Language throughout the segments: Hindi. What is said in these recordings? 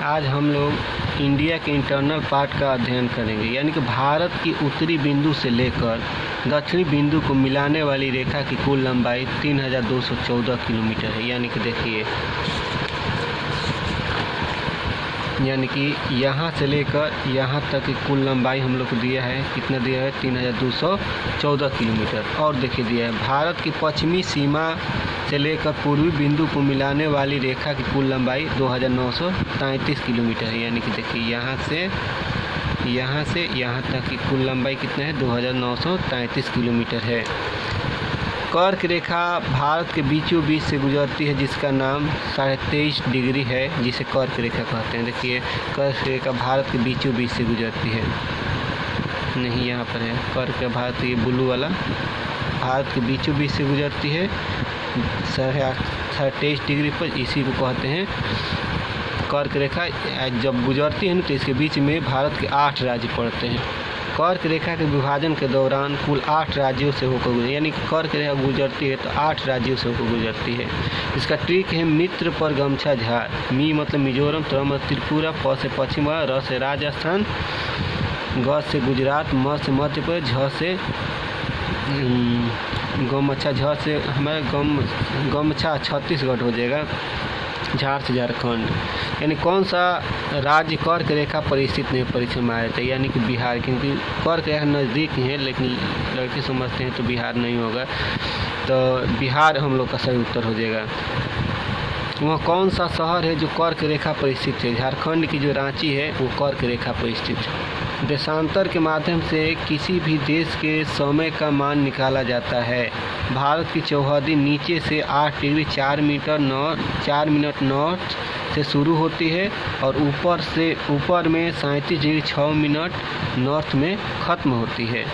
आज हम लोग इंडिया के इंटरनल पार्ट का अध्ययन करेंगे, यानी कि भारत की उत्तरी बिंदु से लेकर दक्षिणी बिंदु को मिलाने वाली रेखा की कुल लंबाई 3214 किलोमीटर है। यानी कि देखिए, यानी कि यहाँ से लेकर यहाँ तक की कुल लंबाई हम लोग को दिया है। कितना दिया है? 3214 किलोमीटर। और देखिए दिया है भारत की पश्चिमी सीमा से लेकर पूर्वी बिंदु को मिलाने वाली रेखा की कुल लंबाई 2933 किलोमीटर है। यानी कि देखिए यहाँ से यहाँ तक की कुल लंबाई कितना है? 2933 किलोमीटर है। कर्क रेखा भारत के बीचों बीच से गुजरती है, जिसका नाम 23.5 डिग्री है, जिसे कर्क रेखा कहते हैं। देखिए कर्क रेखा भारत के बीचों बीच से गुजरती है। नहीं, यहाँ पर है कर्क भारत, ये ब्लू वाला भारत के बीचों बीच से गुजरती है 23.5 डिग्री पर। इसी को कहते हैं कर्क रेखा। जब गुजरती है ना, तो इसके बीच में भारत के 8 राज्य पड़ते हैं। कर्क रेखा के विभाजन के दौरान कुल 8 राज्यों से होकर गुजरती, यानी कि कर्क रेखा गुजरती है तो 8 राज्यों से होकर गुजरती है। इसका ट्रिक है मित्र पर गमछा झार। मी मतलब मिजोरम, त मतलब त्रिपुरा, प से पश्चिम बंगाल, र से राजस्थान, ग से गुजरात, म से मध्य प्रदेश, झ से गमछा, झ से हमारा गमछा छत्तीसगढ़ हो जाएगा, झार से झारखंड। यानी कौन सा राज्य कर्क रेखा पर स्थित नहीं, परीक्षा में आया था? यानी कि बिहार, क्योंकि कर्क रेखा नज़दीक ही है, लेकिन लड़के समझते हैं तो बिहार नहीं होगा, तो बिहार हम लोग का सही उत्तर हो जाएगा। वह कौन सा शहर है जो कर्क रेखा पर स्थित है? झारखंड की जो रांची है वो कर्क रेखा पर स्थित है। देशांतर के माध्यम से किसी भी देश के समय का मान निकाला जाता है। भारत की चौहदी नीचे से 8 डिग्री 4 मिनट नॉर्थ से शुरू होती है और ऊपर में 37 डिग्री 6 मिनट नॉर्थ में ख़त्म होती है।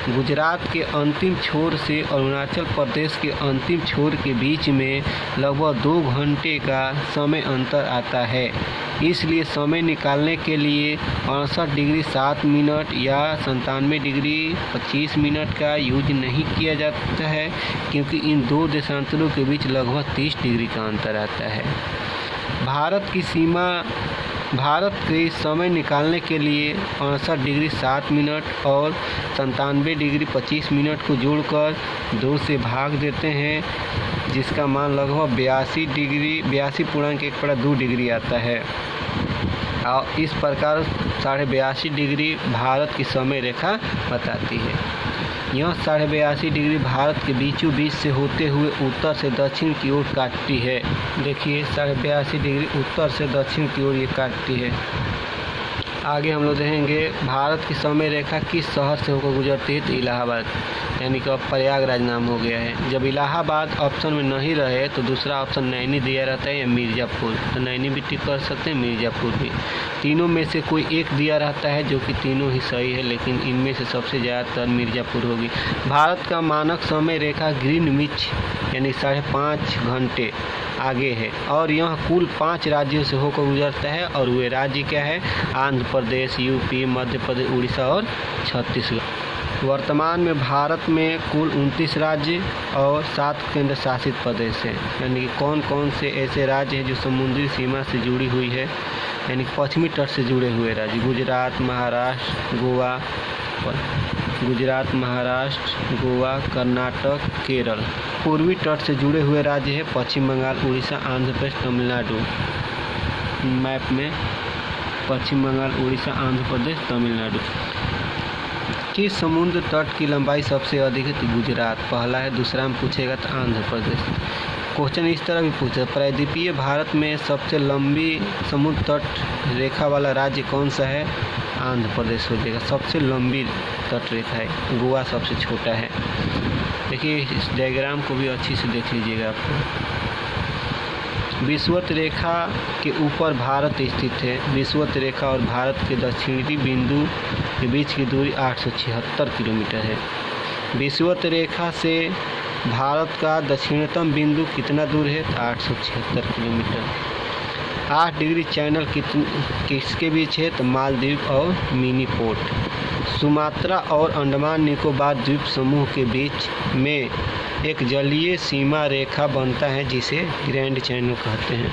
गुजरात के अंतिम छोर से अरुणाचल प्रदेश के अंतिम छोर के बीच में लगभग 2 घंटे का समय अंतर आता है। इसलिए समय निकालने के लिए 68 डिग्री 7 मिनट या 97 डिग्री 25 मिनट का यूज नहीं किया जाता है, क्योंकि इन दो देशांतरों के बीच लगभग 30 डिग्री का अंतर आता है। भारत के समय निकालने के लिए 68 डिग्री 7 मिनट और 97 डिग्री 25 मिनट को जोड़कर 2 से भाग देते हैं, जिसका मान लगभग 82.1/2 डिग्री आता है। और इस प्रकार 82.5 डिग्री भारत की समय रेखा बताती है। यह 82.5 डिग्री भारत के बीचों बीच से होते हुए उत्तर से दक्षिण की ओर काटती है। देखिए 82.5 डिग्री उत्तर से दक्षिण की ओर ये काटती है। आगे हम लोग देखेंगे भारत की समय रेखा किस शहर से होकर गुजरती है, तो इलाहाबाद, यानी कि अब प्रयागराज नाम हो गया है। जब इलाहाबाद ऑप्शन में नहीं रहे तो दूसरा ऑप्शन नैनी दिया रहता है या मिर्ज़ापुर, तो नैनी भी टिक कर सकते हैं, मिर्ज़ापुर भी। तीनों में से कोई एक दिया रहता है, जो कि तीनों ही सही है, लेकिन इनमें से सबसे ज़्यादातर मिर्ज़ापुर होगी। भारत का मानक समय रेखा ग्रीनविच यानी 5.5 घंटे आगे है और यह कुल 5 राज्यों से होकर गुजरता है। और वे राज्य क्या है? आंध्र प्रदेश, यूपी, मध्य प्रदेश, उड़ीसा और छत्तीसगढ़। वर्तमान में भारत में कुल 29 राज्य और 7 केंद्र शासित प्रदेश हैं। यानी कि कौन कौन से ऐसे राज्य हैं जो समुद्री सीमा से जुड़ी हुई है, यानी पश्चिमी तट से जुड़े हुए राज्य? गुजरात, महाराष्ट्र, गोवा, कर्नाटक, केरल। पूर्वी तट से जुड़े हुए राज्य है पश्चिम बंगाल, उड़ीसा, आंध्र प्रदेश, तमिलनाडु। मैप में पश्चिम बंगाल, उड़ीसा, आंध्र प्रदेश, तमिलनाडु। किस समुद्र तट की लंबाई सबसे अधिक है? तो गुजरात पहला है। दूसरा में पूछेगा तो आंध्र प्रदेश। क्वेश्चन इस तरह भी पूछा, प्रायद्वीपीय भारत में सबसे लंबी समुद्र तट रेखा वाला राज्य कौन सा है? आंध्र प्रदेश हो जाएगा, सबसे लंबी तट रेखा है। गोवा सबसे छोटा है। देखिए इस डायग्राम को भी अच्छी से देख लीजिएगा आपको। विषुवत रेखा के ऊपर भारत स्थित है। विषुवत रेखा और भारत के दक्षिणी बिंदु के बीच की दूरी 876 किलोमीटर है। विषुवत रेखा से भारत का दक्षिणतम बिंदु कितना दूर है? 876 किलोमीटर। 8 डिग्री चैनल किसके बीच है? तो मालदीव और मिनीपोर्ट। सुमात्रा और अंडमान निकोबार द्वीप समूह के बीच में एक जलीय सीमा रेखा बनता है, जिसे ग्रैंड चैनल कहते हैं।